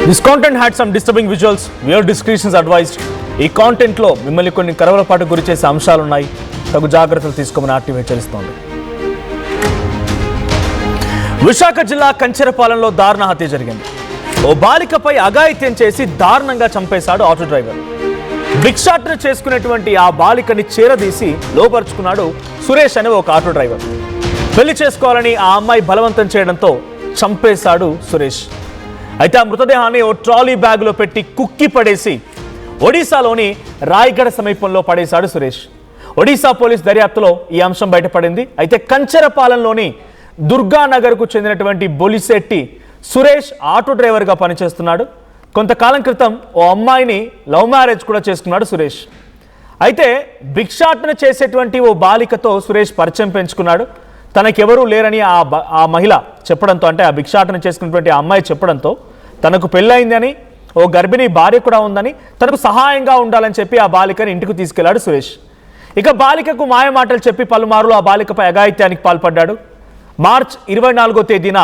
This content had some disturbing visuals. Viewer discretion is advised. ఈ content లో మిమ్మల్ని కొన్ని కరవలపాటు గురి చేసే అంశాలు ఉన్నాయి. తగు జాగ్రత్తలు తీసుకోమని ఆర్టీవీ హెచ్చరిస్తోంది. విశాఖ జిల్లా కంచెరపాలెంలో దారుణ హత్య జరిగింది. ఓ బాలికపై అఘాయిత్యం చేసి దారుణంగా చంపేశాడు ఆటో డ్రైవర్. భిక్షాటన చేసుకునేటువంటి ఆ బాలికని చేరదీసి లోపరుచుకున్నాడు సురేష్ అనే ఒక ఆటో డ్రైవర్. పెళ్లి చేసుకోవాలని ఆ అమ్మాయి బలవంతం చేయడంతో చంపేశాడు సురేష్. అయితే ఆ మృతదేహాన్ని ఓ ట్రాలీ బ్యాగ్లో పెట్టి కుక్కి పడేసి ఒడిశాలోని రాయగఢ సమీపంలో పడేశాడు సురేష్. ఒడిశా పోలీస్ దర్యాప్తులో ఈ అంశం బయటపడింది. అయితే కంచెరపాలెంలోని దుర్గానగర్కు చెందినటువంటి బొలిశెట్టి సురేష్ ఆటో డ్రైవర్గా పనిచేస్తున్నాడు. కొంతకాలం క్రితం ఓ అమ్మాయిని లవ్ మ్యారేజ్ కూడా చేసుకున్నాడు సురేష్. అయితే భిక్షాటన చేసేటువంటి ఓ బాలికతో సురేష్ పరిచయం పెంచుకున్నాడు. తనకెవరూ లేరని ఆ మహిళ చెప్పడంతో, అంటే ఆ భిక్షాటన చేసుకున్నటువంటి ఆ అమ్మాయి చెప్పడంతో తనకు పెళ్ళయిందని, ఓ గర్భిణీ భార్య కూడా ఉందని, తనకు సహాయంగా ఉండాలని చెప్పి ఆ బాలికని ఇంటికి తీసుకెళ్లాడు సురేష్. ఇక బాలికకు మాయమాటలు చెప్పి పలుమార్లు ఆ బాలికపై అఘాయిత్యానికి పాల్పడ్డాడు. మార్చ్ 24వ తేదీన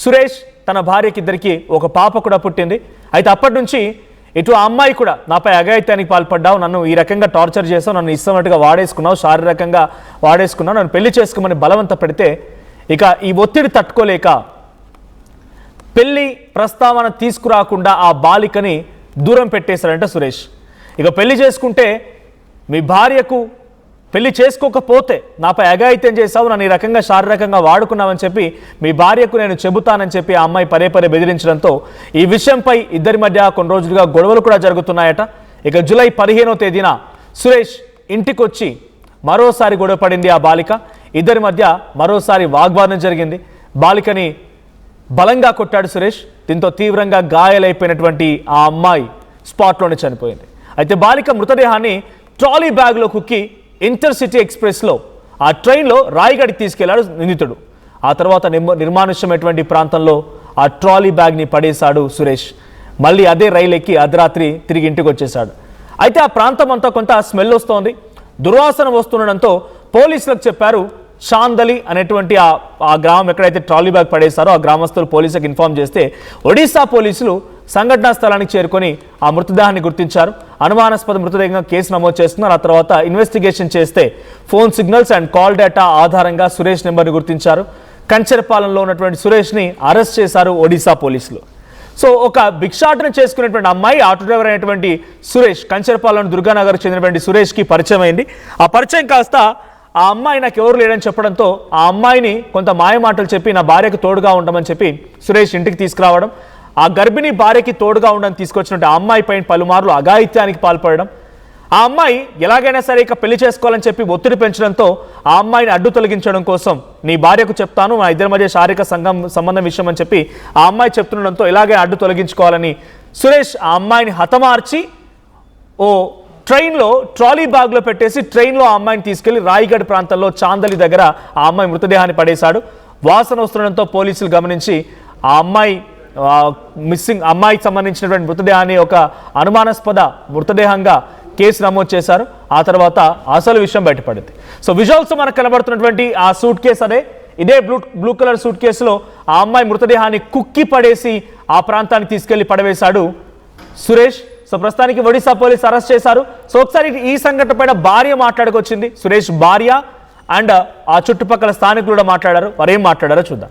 సురేష్ తన భార్యకిద్దరికి ఒక పాప కూడా పుట్టింది. అయితే అప్పటి నుంచి ఇటు ఆ అమ్మాయి కూడా నాపై అఘాయిత్యానికి పాల్పడ్డావు, నన్ను ఈ రకంగా టార్చర్ చేసావు, నన్ను ఇష్టమట్టుగా వాడేసుకున్నావు, శారీరకంగా వాడేసుకున్నావు, నన్ను పెళ్లి చేసుకోమని బలవంత పెడితే ఇక ఈ ఒత్తిడి తట్టుకోలేక పెళ్లి ప్రస్తావన తీసుకురాకుండా ఆ బాలికని దూరం పెట్టేశాడంట సురేష్. ఇక పెళ్లి చేసుకుంటే మీ భార్యకు, పెళ్లి చేసుకోకపోతే నాపై అఘాయిత్యం చేసావు, నన్ను ఈ రకంగా శారీరకంగా వాడుకున్నావని చెప్పి మీ భార్యకు నేను చెబుతానని చెప్పి ఆ అమ్మాయి పదే బెదిరించడంతో ఈ విషయంపై ఇద్దరి మధ్య కొన్ని రోజులుగా గొడవలు కూడా జరుగుతున్నాయట. ఇక జూలై 15వ తేదీన సురేష్ ఇంటికొచ్చి మరోసారి గొడవ పడింది ఆ బాలిక. ఇద్దరి మధ్య మరోసారి వాగ్వాదం జరిగింది. బాలికని బలంగా కొట్టాడు సురేష్. దీంతో తీవ్రంగా గాయాలైపోయినటువంటి ఆ అమ్మాయి స్పాట్లోనే చనిపోయింది. అయితే బాలిక మృతదేహాన్ని ట్రాలీ బ్యాగ్లో కుక్కి ఇంటర్సిటీ ఎక్స్ప్రెస్లో ఆ ట్రైన్లో రాయగఢకి తీసుకెళ్లాడు నిందితుడు. ఆ తర్వాత నిర్మానుష్యమైనటువంటి ప్రాంతంలో ఆ ట్రాలీ బ్యాగ్ని పడేశాడు సురేష్. మళ్ళీ అదే రైలు ఎక్కి అర్ధరాత్రి తిరిగి ఇంటికి వచ్చేశాడు. అయితే ఆ ప్రాంతం అంతా కొంత స్మెల్ వస్తోంది, దుర్వాసన వస్తుండడంతో పోలీసులకు చెప్పారు. చాందలి అనేటువంటి ఆ గ్రామం ఎక్కడైతే ట్రాలీ బ్యాగ్ పడేశారో ఆ గ్రామస్తులు పోలీసులకు ఇన్ఫార్మ్ చేస్తే ఒడిశా పోలీసులు సంఘటనా స్థలానికి చేరుకొని ఆ మృతదేహాన్ని గుర్తించారు. అనుమానాస్పద మృతదేహంగా కేసు నమోదు చేస్తున్నారు. ఆ తర్వాత ఇన్వెస్టిగేషన్ చేస్తే phone signals and call data ఆధారంగా సురేష్ నెంబర్ని గుర్తించారు. కంచెరపాలెంలో ఉన్నటువంటి సురేష్ని అరెస్ట్ చేశారు ఒడిశా పోలీసులు. సో ఒక భిక్షాటన చేసుకునేటువంటి అమ్మాయి ఆటో డ్రైవర్ అయినటువంటి సురేష్, కంచెరపాలెం దుర్గానగర్ చెందినటువంటి సురేష్కి పరిచయం అయింది. ఆ పరిచయం కాస్త ఆ అమ్మాయి నాకు ఎవరు లేడని చెప్పడంతో ఆ అమ్మాయిని కొంత మాయమాటలు చెప్పి నా భార్యకు తోడుగా ఉండమని చెప్పి సురేష్ ఇంటికి తీసుకురావడం, ఆ గర్భిణీ భార్యకి తోడుగా ఉండని తీసుకొచ్చినట్టు ఆ అమ్మాయి పైన పలుమార్లు అఘాయిత్యానికి పాల్పడడం, ఆ అమ్మాయి ఎలాగైనా సరే ఇక పెళ్లి చేసుకోవాలని చెప్పి ఒత్తిడి పెంచడంతో ఆ అమ్మాయిని అడ్డు తొలగించడం కోసం నీ భార్యకు చెప్తాను, మా ఇద్దరి మధ్య శారీరక సంబంధం విషయం అని చెప్పి ఆ అమ్మాయి చెప్తుండడంతో ఇలాగే అడ్డు తొలగించుకోవాలని సురేష్ ఆ అమ్మాయిని హతమార్చి ఓ ట్రైన్లో ట్రాలీ బ్యాగ్లో పెట్టేసి ట్రైన్లో ఆ అమ్మాయిని తీసుకెళ్లి రాయగఢ్ ప్రాంతంలో చాందలి దగ్గర ఆ అమ్మాయి మృతదేహాన్ని పడేశాడు. వాసన వస్తుండడంతో పోలీసులు గమనించి ఆ అమ్మాయికి సంబంధించినటువంటి మృతదేహాన్ని ఒక అనుమానాస్పద మృతదేహంగా కేసు నమోదు చేశారు. ఆ తర్వాత అసలు విషయం బయటపడింది. సో విజువల్స్ మనకు కనబడుతున్నటువంటి ఆ సూట్ కేసు ఇదే బ్లూ కలర్ సూట్ కేసులో ఆ అమ్మాయి మృతదేహాన్ని కుక్కి పడేసి ఆ ప్రాంతానికి తీసుకెళ్లి పడవేశాడు సురేష్. సో ప్రస్తుతానికి ఒడిశా పోలీసు అరెస్ట్ చేశారు. సో ఒకసారి ఈ సంఘటన పైన భార్య మాట్లాడుకొచ్చింది, సురేష్ భార్య అండ్ ఆ చుట్టుపక్కల స్థానికులు కూడా మాట్లాడారు. వారు ఏం మాట్లాడారో చూద్దాం.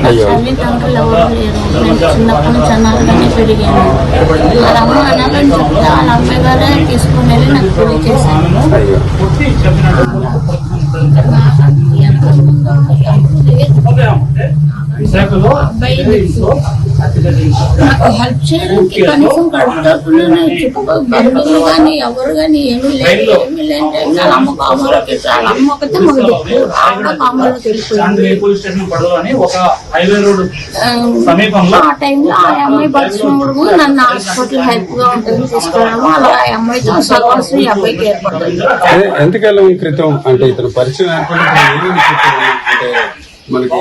తల్లిదండ్రులు ఎవరు లేరు, నేను చిన్నప్పటి నుంచి అనాథగానే పెరిగాను. వాళ్ళ అమ్మ అనాథని చెప్తే వాళ్ళ అమ్మాయి గారే తీసుకుని వెళ్ళి నాకు పెళ్లి చేశాను. నాకు హెల్ప్ చేయడానికి కనీసం కడుపుతోనే చుట్టుపక్కల కానీ ఎవరు కానీ ఏమీ లేదు. వాళ్ళ అమ్మ కామలోకి, వాళ్ళ అమ్మ ఒకతే మాకు ఆవిడ కామలోకి వెళ్ళిపోయింది. ఆ టైంలో ఆ అమ్మాయి బతికినప్పుడు నన్ను హాస్పిటల్ హెల్ప్ గా ఉంటుంది తీసుకెళ్ళడము, అలా ఆ అమ్మాయితో సహవాసం ఈ అబ్బాయికి ఏర్పడుతుంది. ఎంతకాలం క్రితం అంటే ఇతను పరిచయం అంటే మనకి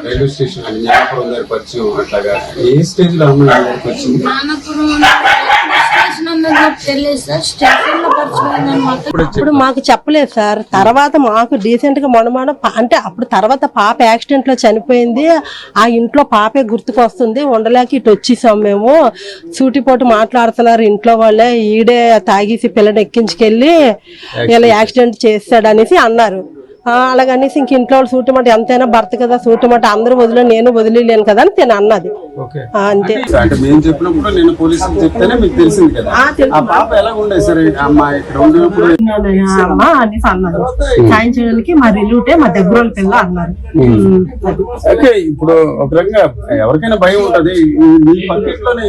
రైల్వే స్టేషన్ అని జ్ఞానపురం గారి పరిచయం అట్లాగా ఏ స్టేజ్ లో అమ్మాయి వచ్చింది? జ్ఞానపురం స్టేషన్ నాకు తెలియదు సార్, స్టేషన్ లో పరిచయం మాత్రం. ఇప్పుడు మాకు చెప్పలేదు సార్. తర్వాత మాకు డీసెంట్ గా మొనమాన అంటే అప్పుడు తర్వాత పాప యాక్సిడెంట్ లో చనిపోయింది. ఆ ఇంట్లో పాపే గుర్తుకొస్తుంది, ఉండలేక ఇటు వచ్చేసాం మేము. సూటిపోటు మాట్లాడుతున్నారు ఇంట్లో వాళ్ళే, ఈడే తాగేసి పిల్లని ఎక్కించుకెళ్ళి ఇలా యాక్సిడెంట్ చేస్తాడు అనేసి అన్నారు. అలాగనేసి ఇంక ఇంట్లో వాళ్ళు సూటమాట ఎంతైనా భర్త కదా, సూటమాట అందరూ వదిలే నేను వదిలేను కదా అని తిన అన్నది. అంతే. అంటే మేము చెప్పినప్పుడు నేను పోలీసులు చెప్తేనే మీకు తెలిసింది కదా. ఆ పాప ఎలా ఉండేది సరే అమ్మా ఇక్కడ ఉండేప్పుడు అమ్మా అనేసి అన్నారు. సాయం చేయడానికి మా రిలేటివ్ మా దగ్గర వాళ్ళ పిల్ల అన్నారు. ఓకే, ఇప్పుడు ఒక రకంగా ఎవరికైనా భయం ఉంటది. మీ పక్కలోనే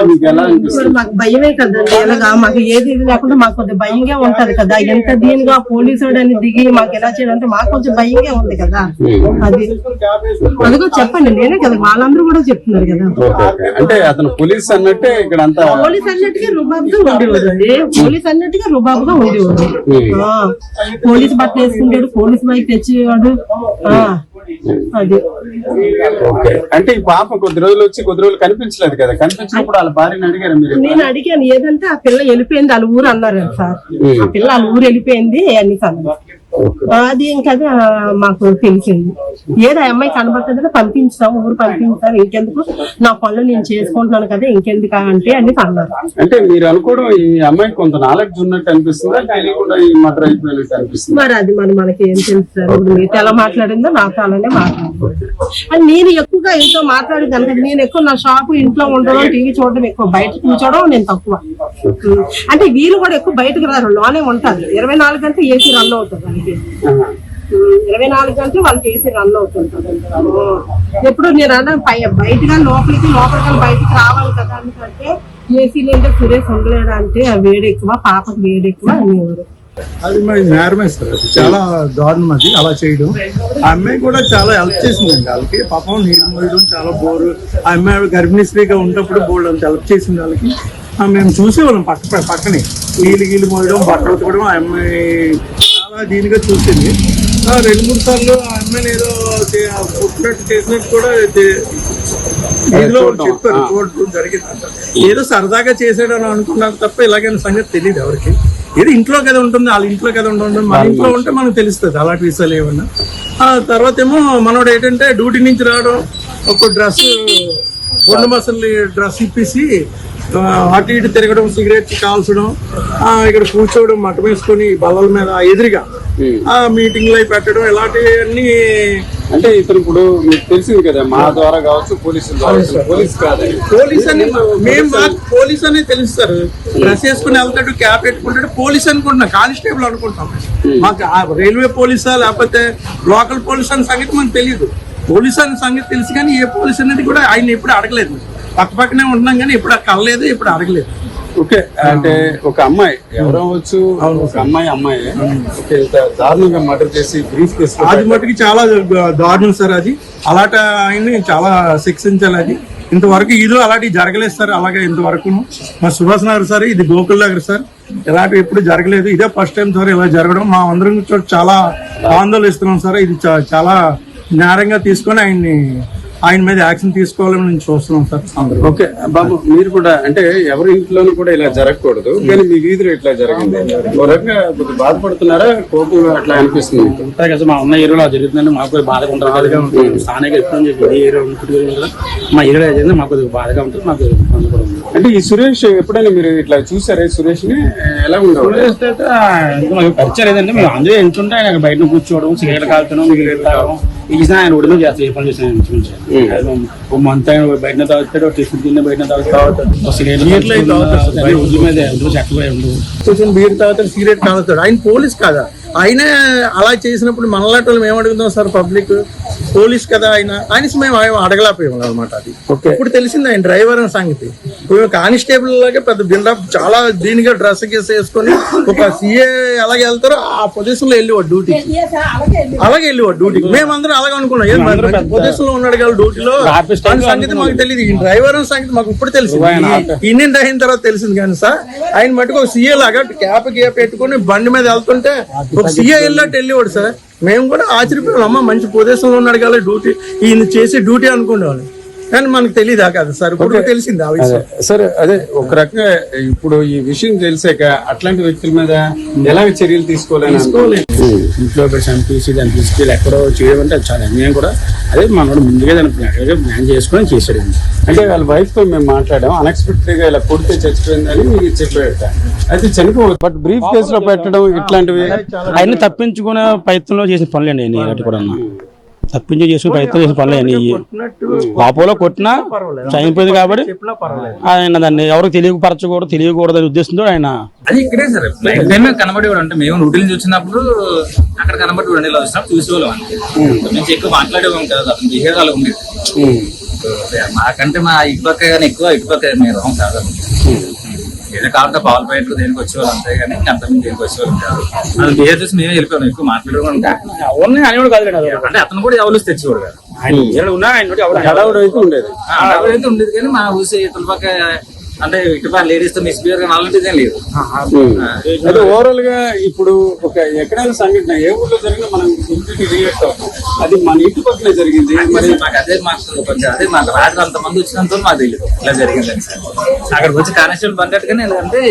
మీకు ఎలా అనిపిస్తుంది? మాకు భయమే కదండి. ఎలాగా మాకు ఏది ఇది లేకుండా మాకు కొంచెం భయంగా ఉంటది కదా. ఎంత దీనిగా పోలీసు అని దిగి మాకు ఎలా చేయాలంటే మాకు కొంచెం భయంగా ఉంది కదా. అది అదిగో చెప్పండి, నేనే కదా, వాళ్ళందరూ కూడా చెప్తున్నారు కదా. అంటే అతను పోలీస్ అన్నట్టే ఇక్కడ అంతా పోలీస్ అన్నట్టుగా రుబాబుగా ఉండేవాడు అండి. పోలీస్ అన్నట్టుగా రుబాబుగా ఉండేవాడు. పోలీస్ బట్టలు వేసుకుంటాడు, పోలీస్ బైక్ తెచ్చేవాడు. అది ఓకే. అంటే ఈ పాప కొద్ది రోజులు వచ్చి కొద్ది రోజులు కనిపించలేదు కదా. కనిపించినప్పుడు వాళ్ళ భార్యని అడిగారు మీరు? నేను అడిగాను, ఏదంటే ఆ పిల్ల వెళ్ళిపోయింది వాళ్ళ ఊరు అన్నారు సార్. ఆ పిల్ల వాళ్ళ ఊరు వెళ్ళిపోయింది అని అన్నారు. అది ఇంకా మాకు తెలిసింది. ఏదో అమ్మాయి కనబడుతుంది పంపించాం, ఊరు పంపించాం, ఇంకెందుకు నా పనులు నేను చేసుకుంటున్నాను కదా, ఇంకెందుకు అంటే అని అన్నారు. అంటే మీరు అనుకోవడం ఈ అమ్మాయి కొంత నాలెడ్జ్ ఉన్నట్టు అనిపిస్తుందా, తెలియకుండా ఈ మటర్ అయిపోయినట్టు అనిపిస్తుంది? మరి అది మనకి ఏం తెలుస్తారు. ఇప్పుడు మీతో ఎలా మాట్లాడిందో నాతో అలానే మాట్లాడుతుంది. అది నేను ఎక్కువగా ఇంట్లో మాట్లాడేది కనుక నేను ఎక్కువ నా షాపు ఇంట్లో ఉండడం, టీవీ చూడడం ఎక్కువ, బయట కూర్చోవడం నేను తక్కువ. అంటే వీళ్ళు కూడా ఎక్కువ బయటకు రారు, లోనే ఉంటారు. 24 గంటలు ఏసీ రన్ అవుతుంది వాళ్ళకి. 24 గంటలు వాళ్ళకి ఏసీ రన్ అవుతుంటారు. ఎప్పుడు నేను అన్నా బయటగా లోపలికి బయటకు రావాలి కదా. ఎందుకంటే ఏసీ లేదంటే సురేష్ ఉండలేడు అంటే వేడి ఎక్కువ, పాపకు వేడి ఎక్కువ అనేవారు. అది మరి నేరమే సార్, అది చాలా దారుణం అది అలా చేయడం. ఆ అమ్మాయి కూడా చాలా హెల్ప్ చేసిందండి వాళ్ళకి. పాపం నీళ్ళు మోయడం చాలా బోరు. ఆ అమ్మాయి గర్భిణీ స్త్రీగా ఉన్నప్పుడు బోర్డు అంత హెల్ప్ చేసింది వాళ్ళకి. మేము చూసేవాళ్ళం పక్కనే నీళ్ళు మోయడం, బట్టలు ఉతకడం. ఆ అమ్మాయి చాలా దీనిగా చూసింది. 2-3 సార్లు ఆ అమ్మాయిని ఏదో పుట్టినట్టు చేసినట్టు కూడా ఏదో చెప్పారు, చూడటం జరిగిందంట. ఏదో సరదాగా చేసాడని అనుకున్నారు తప్ప ఇలాగైన సంగతి తెలియదు ఎవరికి. ఏదో ఇంట్లో కదా ఉంటుంది, వాళ్ళ ఇంట్లో కదా ఉంటుంది. మన ఇంట్లో ఉంటే మనకు తెలుస్తుంది అలాంటి విషయాలు ఏమన్నా. తర్వాత ఏమో మనోడు ఏంటంటే డ్యూటీ నుంచి రావడం, ఒక డ్రెస్ బొండు మసలి డ్రెస్ ఇప్పేసి అటు ఇటు తిరగడం, సిగరెట్ కాల్చడం, ఇక్కడ కూర్చోవడం, మఠం వేసుకొని బల్లల మీద ఎదురుగా మీటింగ్లు అయి పెట్టడం, ఇలాంటివన్నీ. అంటే ఇతను ఇప్పుడు మీకు తెలిసింది కదా, మా ద్వారా కావచ్చు, పోలీసు కాదు, పోలీస్ అని మేము పోలీస్ అనే తెలుస్తారు. డ్రెస్ వేసుకుని వెళ్తాడు, క్యాప్ పెట్టుకుంటాడు, పోలీస్ అనుకుంటున్నాం, కానిస్టేబుల్ అనుకుంటాం. మాకు రైల్వే పోలీసా లేకపోతే లోకల్ పోలీస్ అనే సంగతి మనకు తెలియదు. పోలీస్ అనే సంగతి తెలుసు కానీ ఏ పోలీస్ అనేది కూడా ఆయన ఎప్పుడు అడగలేదు. పక్కనే ఉంటున్నాం కానీ ఎప్పుడు కలలేదు, ఎప్పుడు అడగలేదు. ఓకే. అంటే ఒక అమ్మాయి ఎవరో వచ్చు, ఒక అమ్మాయి దారుణంగా మర్డర్ చేసి బ్రీఫ్ కేసు, అది మటుకు చాలా దారుణం సార్. అది అలాంటి ఆయన్ని చాలా శిక్షించాలి. అది ఇంతవరకు ఇదిలో అలాంటివి జరగలేదు సార్. అలాగే ఇంతవరకు మా సుభాష్ నగర్ సార్, ఇది గోకుల్ నగర్ సార్, ఇలాంటివి ఎప్పుడు జరగలేదు. ఇదే ఫస్ట్ టైం సార్ ఇలా జరగడం. మా అందరం చాలా ఆందోళన ఇస్తున్నాం సార్. ఇది చాలా నేరంగా తీసుకొని ఆయన మీద యాక్షన్ తీసుకోవాలని నేను చూస్తున్నాం సార్. ఓకే బాబు, మీరు కూడా అంటే ఎవరి ఇంట్లోనూ కూడా ఇలా జరగకూడదు, కానీ మీ వీధిలో ఇట్లా జరిగింది. ఒక రకంగా కొద్దిగా బాధపడుతున్నారా, కోపంగా అట్లా అనిపిస్తుంది? ఉంటాయి కదా, మా ఉన్న ఏరియాలో జరుగుతుందంటే మాకు కొద్దిగా బాధగా ఉంటుంది. స్థానిక ఎప్పుడు చెప్పి ఏ ఏరియా కదా, మా ఏరియా జరిగింది మాకు కొద్దిగా బాధగా ఉంటుంది. మాకు అంటే ఈ సురేష్ ఎప్పుడైనా మీరు ఇట్లా చూసారా? సురేష్ ని ఎలా ఉండవు? సురేష్ అయితే మాకు పరిచయం లేదంటే మేము అందరూ ఎంచుంటే ఆయన బయట కూర్చోవడం, సిగరెట్ కాల్చడం, సిగరెట్ తాగడం ఇచ్చిన ఆయన ఒడిలో చేస్తాం. ఏ పని చేసిన మంత్ ఆయన బయట తాగుతాడు, టిఫిన్ తిన్న బయట తాగుతాడు, సిగరెట్ మీద చెట్లు ఉండవు, బీర్ తాగుతాడు, సిగరెట్ తాగుతాడు. ఆయన పోలీస్ కాదా? ఆయనే అలా చేసినప్పుడు మనలాంటి వాళ్ళు మేము అడుగుతాం సార్. పబ్లిక్ పోలీస్ కదా ఆయన మేము అడగలేకపోయాం అనమాట. అది ఇప్పుడు తెలిసింది ఆయన డ్రైవర్ అనే సంగతి. కానిస్టేబుల్ లాగే పెద్ద బిల్డప్, చాలా దీనిగా డ్రెస్ గీస్ వేసుకొని ఒక సీఏ అలాగే వెళ్తారో ఆ పొజిషన్ లో వెళ్ళేవాడు డ్యూటీకి. అలాగే వెళ్ళేవాడు డ్యూటీకి. మేమందరం అలాగే అనుకున్నాం, పొజిషన్ లో ఉన్నాడు కదా డ్యూటీలో. సంగతి మాకు తెలియదు. ఈ డ్రైవర్ అనే సంగతి మాకు ఇప్పుడు తెలిసింది. ఇండియన్ అయిన తర్వాత తెలిసింది. కానీ సార్ ఆయన మటుకు ఒక సీఏ లాగా క్యాప్ పెట్టుకుని బండి మీద వెళ్తుంటే ఒక సీఏ వెళ్ళినట్టు వెళ్ళేవాడు సార్. మేము కూడా ఆశ్చర్యపోయాం, అమ్మ మంచి పొజిషన్ లో ఉన్నాడు కదా డ్యూటీ, ఈయన చేసే డ్యూటీ అనుకునేవాళ్ళు. కానీ మనకు తెలియదా కదా సార్, ఇప్పుడు తెలిసింది ఆ విషయం. సరే, అదే ఒక రకంగా ఇప్పుడు ఈ విషయం తెలిసాక అట్లాంటి వ్యక్తుల మీద ఎలాగ చర్యలు తీసుకోవాలని ఇంట్లో చంపేసి దాన్ని తీసుకెళ్ళి ఎక్కడో చేయడం అంటే అది చాలా అన్యాయం కూడా. అదే మనోడు ముందుగా దాన్ని ప్లాన్ చేసుకొని చేశాడు. అంటే వాళ్ళ వైఫ్ తో మేము మాట్లాడాం, అన్ఎక్స్పెక్టెడ్ గా ఇలా కొడితే చచ్చిపోయిందని మీకు చెప్పాడట. అయితే చనిపోవచ్చు, బట్ బ్రీఫ్ కేసులో పెట్టడం ఇట్లాంటివి ఆయన తప్పించుకునే ప్రయత్నంలో చేసిన పనులు అండి అటు కూడా తప్పించి చేసుకుని ప్రయత్నం చేసిన పనులు అని లోపల కొట్టినా చనిపోయింది కాబట్టి ఆయన దాన్ని ఎవరికి తెలియకూడదు అనే ఉద్దేశంతో ఆయన అది ఇక్కడే సార్ మేము కనబడేవాడు. అంటే మేము డ్యూటీ నుంచి వచ్చినప్పుడు అక్కడ కనబడేవాడు, ఇలా వచ్చినప్పుడు చూసేవాళ్ళం అంతే. మేము ఎక్కువ మాట్లాడేవాం కదా, అతను బిహేవియర్ అలా ఉండేది. మాకంటే మా ఇటుపక్క కానీ ఎక్కువ ఇటుపక్క మీరు కాదు. ఏదో కాబట్టి పాలు బయటకు దేనికి వచ్చేవాళ్ళు అంతే కానీ అంతమంది దేనికి వచ్చేవాళ్ళు కాదు. అది బిహేవ్ చేసి మేమే వెళ్ళిపోయాం, ఎక్కువ మాట్లాడేవాళ్ళం ఎవరిని అనేవాడు కాదు. అంటే అతను కూడా ఎవరు తెచ్చేవాడు కాదు. హడావుడు అయితే ఉండేది. అయితే ఉండేది కానీ మా ఊసి ఇటుపక్క అంటే ఇటుపక్క లేడీస్ తో మిస్బిహేవ్ కానీ అలాంటిదేం లేదు. అయితే ఓవరాల్ గా ఇప్పుడు ఒక ఎక్కడైనా సంఘటన ఏ ఊర్లో జరిగినా మనం ఇంటికి రియాక్ట్ అవుతాం. అది మన ఇంటి పక్కనే జరిగింది. మరి మాకు అదే మాకు రాత్రి అంతమంది వచ్చినంత మాకు తెలియదు ఇలా జరిగిందని సార్. అక్కడికి వచ్చి కానిస్టేబుల్ పడ్డట్టుగానే ఎందుకంటే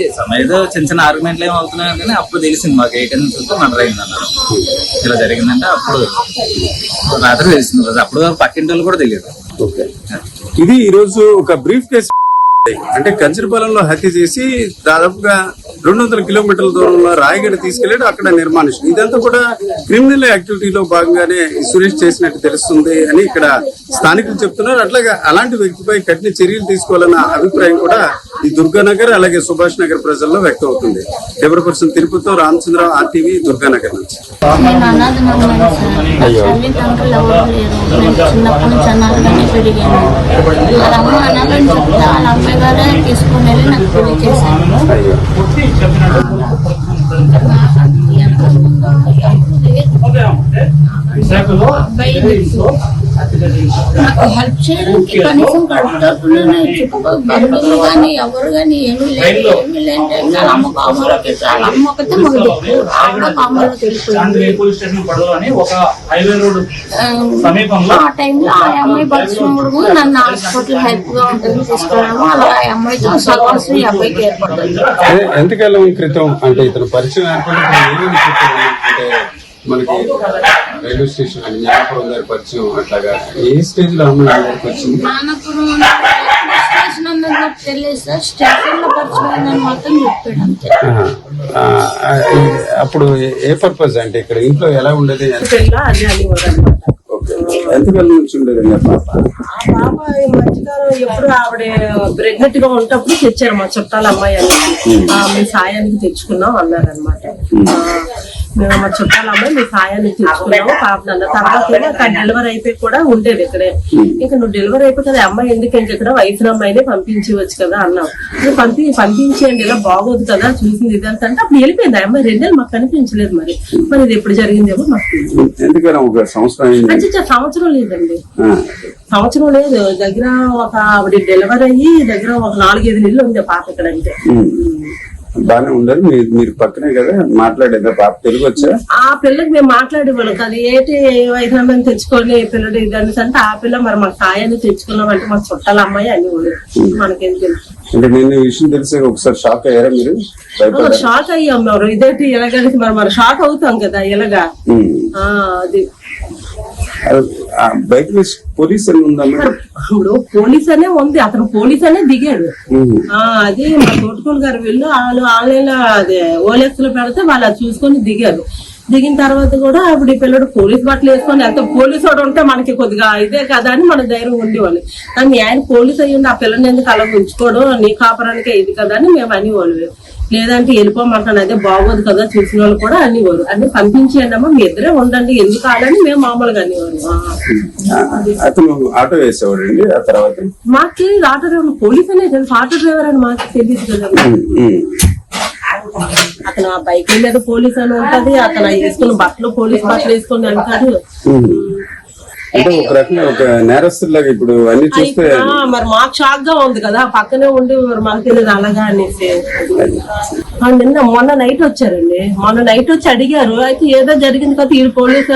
ఏదో చిన్న ఆర్గ్యుమెంట్లు ఏమి అవుతున్నాయి కానీ అప్పుడు తెలిసింది మాకు 8 నుంచి చూస్తే మర్డర్ అయింది అన్నారు. ఇలా జరిగిందంటే అప్పుడు రాత్రి తెలిసింది. అప్పుడు పక్కింటి వాళ్ళు కూడా తెలియదు. ఓకే, ఇది ఈరోజు ఒక బ్రీఫ్ కేసు. అంటే కంచరపాలెంలో హత్య చేసి దాదాపుగా 200 కిలోమీటర్ల దూరంలో రాయగడ తీసుకెళ్లాడు, అక్కడ నిర్మానుషం. ఇదంతా కూడా క్రిమినల్ యాక్టివిటీలో భాగంగానే సురేష్ చేసినట్టు తెలుస్తుంది అని ఇక్కడ స్థానికులు చెప్తున్నారు. అట్లాగే అలాంటి వ్యక్తిపై కఠిన చర్యలు తీసుకోవాలన్న అభిప్రాయం కూడా ఈ దుర్గానగర్ అలాగే సుభాష్ నగర్ ప్రజల్లో వ్యక్తం అవుతుంది. కెమెరా పర్సన్ తిరుపతితో రామచంద్రరావు, RTV, దుర్గానగర్ నుంచి. నేను అన్నది తల్లిదండ్రులు ఎవరు లేరు. నేను చిన్నప్పటి నుంచి అనాథగానే పెరిగాను. వాళ్ళ అమ్మ అనాథని చెప్తే వాళ్ళ అమ్మాయి గారే తీసుకుని వెళ్ళి నాకు పెళ్లి చేశాను. నాకు హెల్ప్ చేయడానికి కనీసం కడుపుతోనే బంధువులు కానీ ఎవరు కానీ ఏమీ లేదు. వాళ్ళ అమ్మ కామలోకి వాళ్ళ అమ్మ ఒకతే మాకు దిక్కు. ఆవిడ కామలోకి వెళ్ళిపోయింది. ఆ టైంలో ఆ అమ్మాయి పరిశ్రమకు నన్ను హాస్పిటల్ హెల్ప్ గా ఉంటుంది తీసుకున్నాను. అలా ఆ అమ్మాయితో సర్వస్వం ఈ అబ్బాయికి ఏర్పడుతుంది. ఎంతకాలం క్రితం అంటే ఇతను పరిచయం అంటే మనకి రైల్వే స్టేషన్ అని జ్ఞానపురం గారి పరిచయం అట్లాగా ఏ స్టేజ్ లో అమ్మాయి వచ్చింది? జ్ఞానపురం స్టేషన్ ఉందని తెలియదు సార్. స్టేషన్ లో పరిచయం మాత్రం చెప్పాడు అంతే. అప్పుడు ఏ పర్పస్ అంటే ఇక్కడ ఇంట్లో ఎలా ఉండేది? ఎంతకాలం నుంచి ఉండేది పాప? ఆ పాప ఈ మధ్యకాలం ఎప్పుడు ఆవిడ ప్రెగ్నెంట్ గా ఉన్నప్పుడు తెచ్చారు మా చుట్టాల అమ్మాయి అన్నది. మీ సాయానికి తెచ్చుకున్నాం అన్నారు అనమాట. మేము మా చుట్టాల అమ్మాయి మీ సాయానికి తెచ్చుకున్నాము పాప అన్న తర్వాత డెలివరీ అయిపోయి కూడా ఉండేది ఇక్కడే. ఇంకా నువ్వు డెలివరీ అయిపోయి కదా అమ్మాయి ఎందుకు ఇక్కడ వయసులో అమ్మాయినే పంపించవచ్చు కదా అన్నావు. పంపించేయండి ఇలా బాగోదు కదా చూసింది ఇదంతా అంటే అప్పుడు వెళ్ళిపోయింది. అమ్మాయి 2 నెలలు మాకు కనిపించలేదు. మరి ఇది ఎప్పుడు జరిగిందేమో మాకు సంవత్సరం లేదండి, సంవత్సరం లేదు. దగ్గర ఒక ఆవిడ డెలివరీ అయ్యి దగ్గర ఒక 4-5 నెలలు ఉంది పాప ఇక్కడ. అంటే బాగానే ఉండదు. మీరు పక్కనే కదా మాట్లాడేదా పాప? తెలుగు వచ్చా? ఆ పిల్లకి మేము మాట్లాడేవాళ్ళం కదా. ఏంటి వైద్యం తెచ్చుకొని పిల్లడు ఇదని అంటే ఆ పిల్ల మరి మాకు సాయాన్ని తెచ్చుకున్నాం అంటే మా చుట్టాల అమ్మాయి అని మనకేం తెలుసు. అంటే నేను ఈ విషయం తెలిసి ఒకసారి షాక్ అయ్యారా మీరు? షాక్ అయ్యాం మరి. ఇదేంటి ఎలాగని మరి షాక్ అవుతాం కదా ఎలాగా. అది బైక్ మీద పోలీస్ అని ఉందమ్మా? ఇప్పుడు పోలీస్ అనే ఉంది, అతను పోలీస్ అనే దిగాడు. అది మా తోటకూలు గారు వీళ్ళు వాళ్ళు ఆన్లైన్ లో అదే OLX లో పెడితే వాళ్ళు అది చూసుకొని దిగారు. దిగిన తర్వాత కూడా అప్పుడు ఈ పిల్లడు పోలీస్ బట్టలు వేసుకొని ఎంత పోలీసు వాడు ఉంటే మనకి కొద్దిగా ఇదే కదా అని మన ధైర్యం ఉండేవాళ్ళు. కానీ ఆయన పోలీస్ అయ్యింది ఆ పిల్లని ఎందుకు అలా ఉంచుకోవడం, నీ కాపురానికే ఇది కదా అని మేము అనేవాళ్ళు. లేదంటే వెళ్ళిపోమంటాను అదే బాగోదు కదా చూసిన వాళ్ళు కూడా అనేవారు. అంటే పంపించేయండి అమ్మా మీ ఇద్దరే ఉండండి ఎందుకు కాదని మేము మామూలుగా అనేవారు. అతను ఆటో వేసేవాడండి. ఆ తర్వాత మాకు ఆటో డ్రైవర్ పోలీస్ అనే తెలుసు, ఆటో డ్రైవర్ అని మాకు తెలియదు కదా. అతను ఆ బైక్ మీద పోలీస్ అని ఉంటది, అతను వేసుకున్న బట్టలు పోలీస్ బట్టలు వేసుకొని అంటారు. అంటే ఒక రకంగా ఒక నేరస్తులాగా ఇప్పుడు అన్ని చూస్తే మరి మాకు షాక్ గా ఉంది కదా, పక్కనే ఉండి మరి మాకు తెలియదు అలాగా అనేసి. మొన్న నైట్ వచ్చారండి, మొన్న నైట్ వచ్చి అడిగారు. అయితే ఏదో జరిగింది కదా, ఈ పోలీసు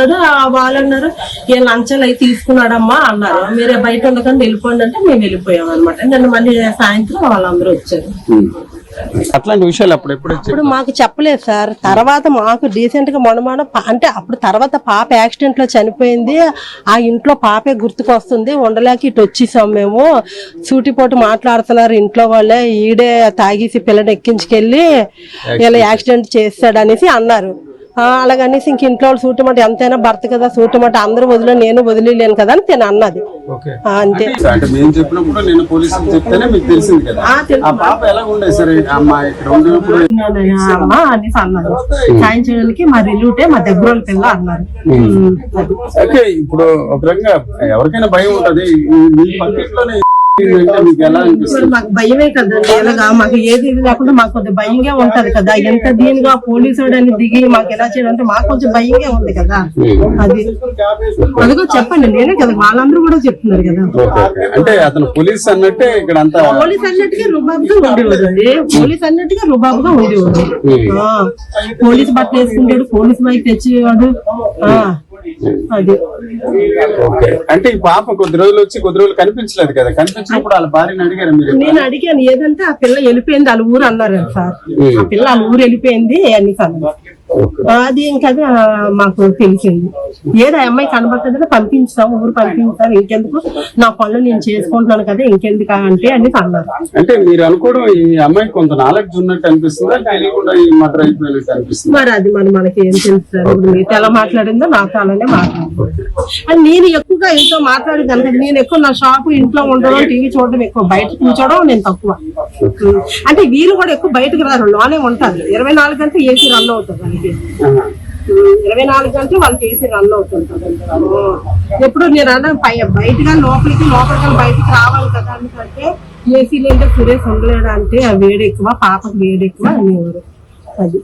వాళ్ళు అన్నారు ఏ లంచాలు అయితే తీసుకున్నాడమ్మా అన్నారు. మీరే బయట ఉండకుండా వెళ్ళిపోండి అంటే మేము వెళ్ళిపోయాం అనమాట. నిన్న మళ్ళీ సాయంత్రం వాళ్ళందరూ వచ్చారు. అట్లాంటి విషయాలు అప్పుడు ఇప్పుడు మాకు చెప్పలేదు సార్. తర్వాత మాకు డీసెంట్ గా మొన్న అంటే అప్పుడు తర్వాత పాప యాక్సిడెంట్ లో చనిపోయింది. ఆ ఇంట్లో పాపే గుర్తుకొస్తుంది, ఉండలేక ఇటు వచ్చేసాం మేము. సూటిపోటు మాట్లాడుతున్నారు ఇంట్లో వాళ్ళే, ఈడే తాగేసి పిల్లని ఎక్కించుకెళ్ళి ఇలా యాక్సిడెంట్ చేస్తాడు అనేసి అన్నారు. అలాగనేసి ఇంక ఇంట్లో వాళ్ళు సూటమాట ఎంతైనా భర్త కదా, సూటమాట అందరూ వదిలే నేను వదిలేను కదా అని తిన అన్నది. అంతే. అంటే మేము చెప్పినప్పుడు నేను పోలీసులు చెప్తేనే మీకు తెలిసింది కదా. ఆ పాప ఎలా ఉండేది సరే అమ్మా ఇక్కడ ఉండేప్పుడు అమ్మా అనేసి అన్నారు. సాయం చేయడానికి మా రిలేటివ్ మా దగ్గర వాళ్ళ పిల్ల అన్నారు. ఓకే, ఇప్పుడు ఒక రకంగా ఎవరికైనా భయం ఉంటది. మీ పక్కలోనే మీకు ఎలా అనిపిస్తుంది? మాకు భయమే కదండి, ఎలాగా మాకు ఏది లేకుండా మాకు కొంచెం భయంగా ఉంటది కదా. ఎంత దీనిగా పోలీసు అని దిగి మాకు ఎలా చేయాలంటే మాకు కొంచెం భయంగా ఉంది కదా. అది అదిగో చెప్పండి, నేనే కదా, వాళ్ళందరూ కూడా చెప్తున్నారు కదా. అంటే అతను పోలీస్ అన్నట్టే ఇక్కడ అంతా పోలీస్ అన్నట్టుగా రుబాబుగా ఉండేవాడు అండి. పోలీస్ అన్నట్టుగా రుబాబుగా ఉండేవాడు. పోలీస్ బట్టలు వేసుకుంటాడు, పోలీస్ బైక్ తెచ్చేవాడు. అది అంటే ఈ పాప కొద్ది రోజులు వచ్చి కొద్ది రోజులు కనిపించలేదు కదా. కనిపించినప్పుడు వాళ్ళ భార్యని అడిగారు మీరు? నేను అడిగాను, ఏదంటే ఆ పిల్ల వెళ్ళిపోయింది వాళ్ళ ఊరు అన్నారు సార్. ఆ పిల్ల వాళ్ళ ఊరు వెళ్ళిపోయింది అని అన్నారు. అది ఇంకా మాకు తెలిసింది. ఏదో అమ్మాయి కనబడుతుందని పంపించాం, ఊరు పంపించాం. ఇంకెందుకు నా పనులు నేను చేసుకుంటున్నాను కదా, ఇంకెందుకు అంటే అని అన్నారు. అంటే మీరు అనుకోవడం ఈ అమ్మాయి కొంత నాలెడ్జ్ ఉన్నట్టు అనిపిస్తుందా, తెలియకుండా ఈ మర్డర్ అయిపోయినట్టు అనిపిస్తుంది? మరి అది మనకి ఏం తెలుస్తారు. ఇప్పుడు మీతో ఎలా మాట్లాడిందో నాతో అలానే మాట్లాడుతుంది. అని నేను ఎక్కువగా ఇంట్లో మాట్లాడేది అంటే నేను ఎక్కువ నా షాపు ఇంట్లో ఉండడం, టీవీ చూడడం ఎక్కువ, బయట కూర్చోవడం నేను తక్కువ. అంటే వీళ్ళు కూడా ఎక్కువ బయటకు రారు, లోనే ఉంటారు. 24 గంటలు ఏసీ రన్ అవుతుంది. 24 గంటలు వాళ్ళకి ఏసీ రన్ అవుతుంటారు. ఎప్పుడు నేను అన్నా బయటగా లోపలికి బయటకు రావాలి కదా ఎందుకంటే ఏసీలు అంటే సురేష్ ఉండలేడా అంటే వేడి ఎక్కువ, పాపకు వేడి ఎక్కువ అనేవారు. అది